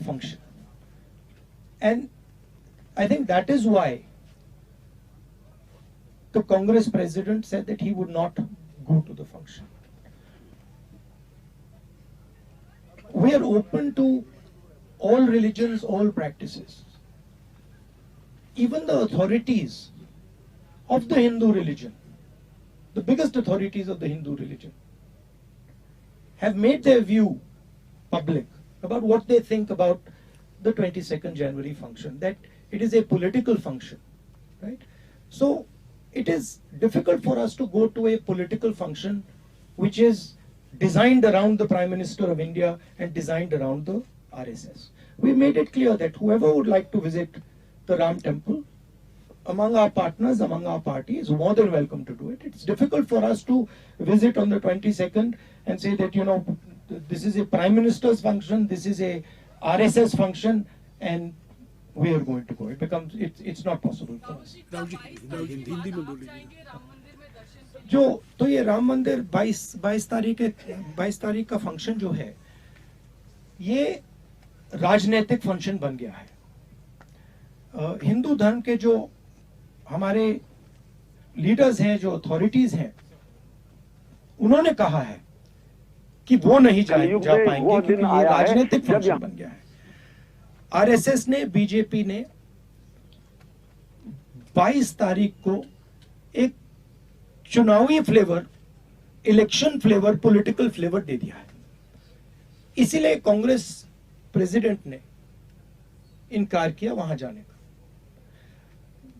function. And I think that is why the Congress president said that he would not go to the function. We are open to all religions, all practices. Even the authorities of the Hindu religion, the biggest authorities of the Hindu religion, have made their view public about what they think about the 22nd January function, that it is a political function, right? So it is difficult for us to go to a political function which is designed around the Prime Minister of India and designed around the RSS. We made it clear that whoever would like to visit the Ram temple, among our partners, among our party, is more than welcome to do it. It's difficult for us to visit on the 22nd and say that, you know, this is a Prime Minister's function, this is a RSS function, and we are going to go. It's not possible for us. जो तो ये राम मंदिर 22 तारीख का function जो है, ये राजनीतिक फंक्शन बन गया है। हिंदू धर्म के जो हमारे लीडर्स हैं, जो अथॉरिटीज हैं, उन्होंने कहा है कि वो नहीं जा पाएंगे क्योंकि ये राजनीतिक फंक्शन बन गया है। आरएसएस ने, बीजेपी ने 22 तारीख को एक चुनावी flavour, election flavour, political flavour दे दिया है। इसीलिए कांग्रेस प्रेसिडेंट ने इनकार किया वहां जाने का।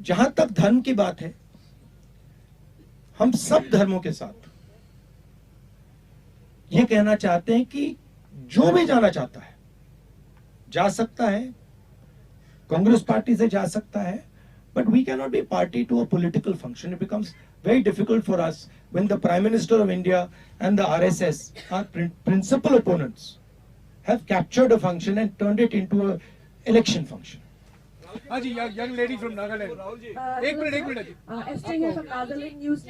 जहां तक धर्म की बात है, हम सब धर्मों के साथ ये कहना चाहते हैं कि जो भी जाना चाहता है जा सकता है, कांग्रेस पार्टी से जा सकता है, but we cannot be party to a political function. It becomes very difficult for us when the Prime Minister of India and the RSS, our principal opponents, have captured a function and turned it into an election function. Young lady from Nagaland. Ek minute. Esther here from Nagaland News.